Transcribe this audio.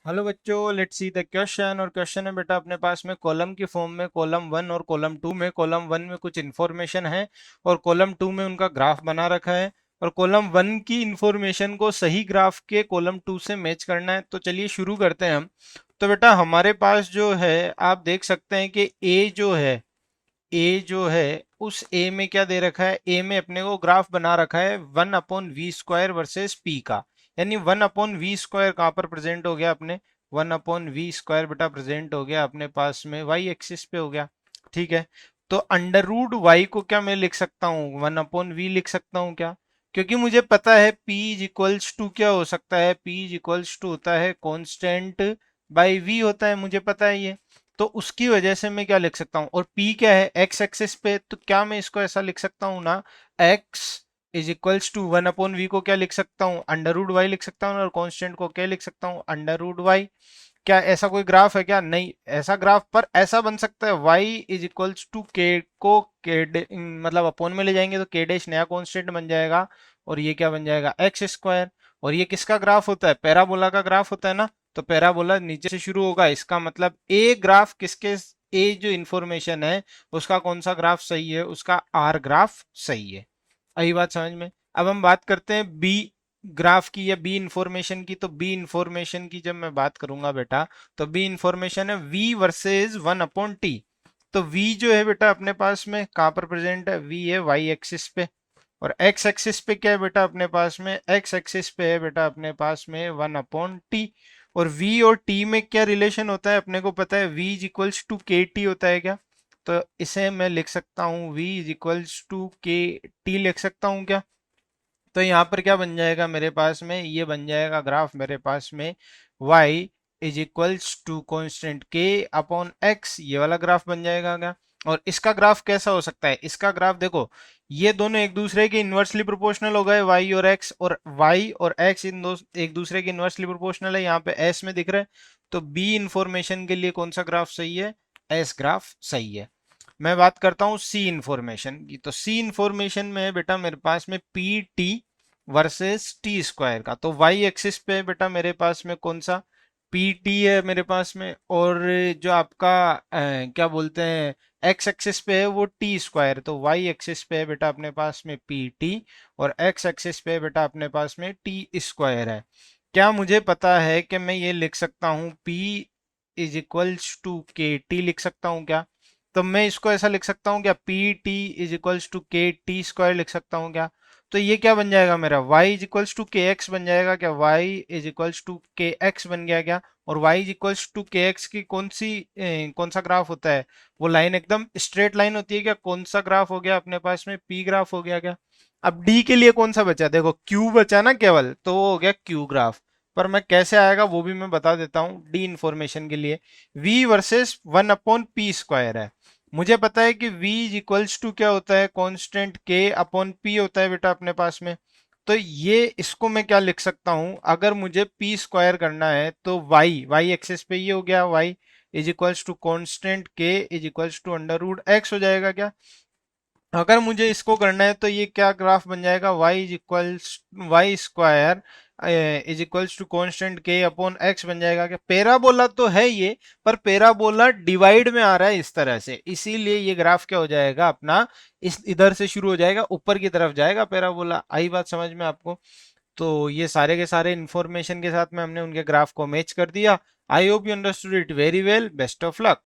Hello बच्चों, let's see the question. और question है बेटा अपने पास में कॉलम की फॉर्म में, कॉलम वन और कॉलम टू में। कॉलम वन में कुछ इन्फॉर्मेशन है और कॉलम टू में उनका ग्राफ बना रखा है, और कॉलम वन की इन्फॉर्मेशन को सही ग्राफ के कॉलम टू से मैच करना है। तो चलिए शुरू करते हैं हम। तो बेटा हमारे पास जो है, आप देख सकते हैं कि ए जो है उस ए में क्या दे रखा है। ए में अपने को ग्राफ बना रखा है 1/v² वर्सेस पी का। यानी 1/v² कहाँ पर प्रेजेंट हो गया अपने, 1/v² बेटा प्रेजेंट हो गया अपने पास में वाई एक्सिस पे हो गया। ठीक है, तो अंडर रूट वाई को क्या मैं लिख सकता हूँ, 1/v लिख सकता हूँ क्या? क्योंकि मुझे पता है P इज इक्वल्स टू क्या हो सकता है, P इज इक्वल्स टू होता है कांस्टेंट बाई v होता है, मुझे पता है ये। तो उसकी वजह से मैं क्या लिख सकता हूँ, और P क्या है x एक्सिस पे, तो क्या मैं इसको ऐसा लिख सकता हूँ ना, x is equals to 1/v को क्या लिख सकता हूँ, अंडर रूट वाई लिख सकता हूँ, और कांस्टेंट को क्या लिख सकता हूँ, अंडर रूट वाई। क्या ऐसा कोई ग्राफ है क्या? नहीं, ऐसा ग्राफ पर ऐसा बन सकता है y इज इक्वल्स टू के को मतलब अपोन में ले जाएंगे तो k डैश नया कांस्टेंट बन जाएगा, और ये क्या बन जाएगा, एक्स स्क्वायर। और ये किसका ग्राफ होता है, पैराबोला का ग्राफ होता है ना। तो पैराबोला नीचे से शुरू होगा, इसका मतलब ए ग्राफ किसके, ए जो इंफॉर्मेशन है उसका कौन सा ग्राफ सही है, उसका आर ग्राफ सही है। आई बात समझ में? अब हम बात करते हैं बी ग्राफ की या बी इंफॉर्मेशन की। तो बी इंफॉर्मेशन की जब मैं बात करूंगा बेटा, तो बी इंफॉर्मेशन है v वर्सेस 1/t। तो v जो है बेटा अपने पास में कहाँ पर प्रेजेंट है, v है y एक्सिस पे, और x एक्सिस पे क्या है बेटा अपने पास में, x एक्सिस पे है बेटा अपने पास में 1/t। और v और t में क्या रिलेशन होता है अपने को पता है, v is equals to k T होता है क्या? तो इसे मैं लिख सकता हूँ v is equals to k T लिख सकता हूँ क्या? तो यहाँ पर क्या बन जाएगा मेरे पास में, ये बन जाएगा ग्राफ मेरे पास में y is equals to constant k upon x, ये वाला ग्राफ बन जाएगा क्या? और इसका ग्राफ कैसा हो सकता है, इसका ग्राफ देखो, ये दोनों एक दूसरे के इन्वर्सली प्रोपोर्शनल हो गए y और x, और y और x इन दो एक दूसरे के इन्वर्सली प्रोपोर्शनल है, यहाँ पे s में दिख रहा है। तो b इंफॉर्मेशन के लिए कौन सा ग्राफ सही है, s ग्राफ सही है। मैं बात करता हूँ सी इंफॉर्मेशन की। तो सी इंफॉर्मेशन में है बेटा मेरे पास में P T versus T square का। तो वाई एक्सिस पे है बेटा मेरे पास में कौन सा, पी टी है मेरे पास में, और जो आपका क्या बोलते हैं एक्स एक्सिस पे है वो टी स्क्वायर। तो वाई एक्सिस पे है बेटा अपने पास में पी टी, और एक्स एक्सिस पे है बेटा अपने पास में टी स्क्वायर है। क्या मुझे पता है कि मैं ये लिख सकता हूँ P is equals to k T लिख सकता हूँ क्या? तो मैं इसको ऐसा लिख सकता हूँ क्या, p t is equals to k t square लिख सकता हूँ क्या? तो ये क्या बन जाएगा मेरा, y इज इक्वल्स टू के एक्स बन जाएगा क्या, y इज इक्वल्स टू के एक्स बन गया क्या? और y इज इक्वल्स टू के एक्स की कौन सा ग्राफ होता है, वो लाइन एकदम स्ट्रेट लाइन होती है क्या? कौन सा ग्राफ हो गया अपने पास में, p ग्राफ हो गया क्या? अब d के लिए कौन सा बचा, देखो q बचा ना केवल, तो वो हो गया q ग्राफ। पर मैं कैसे आएगा वो भी मैं बता देता हूँ डी इंफॉर्मेशन के लिए। v वर्सेस 1/p² है, मुझे पता है कि v इज इक्वल्स टू क्या होता है, कांस्टेंट k अपॉन p होता है बेटा अपने पास में। तो ये इसको मैं क्या लिख सकता हूं, अगर मुझे p² करना है तो y एक्सिस पे ये हो गया, y is equals to constant k is equals to under root x हो जाएगा क्या? अगर मुझे इसको करना है तो ये क्या ग्राफ बन जाएगा, y² is equals to constant k upon x बन जाएगा क्या? पैराबोला तो है ये, पर पैराबोला डिवाइड में आ रहा है इस तरह से, इसीलिए ये ग्राफ क्या हो जाएगा अपना, इस इधर से शुरू हो जाएगा ऊपर की तरफ जाएगा पैराबोला। आई बात समझ में आपको? तो ये सारे के सारे इंफॉर्मेशन के साथ में हमने उनके ग्राफ को मैच कर दिया। I hope you understood it very well, best of luck.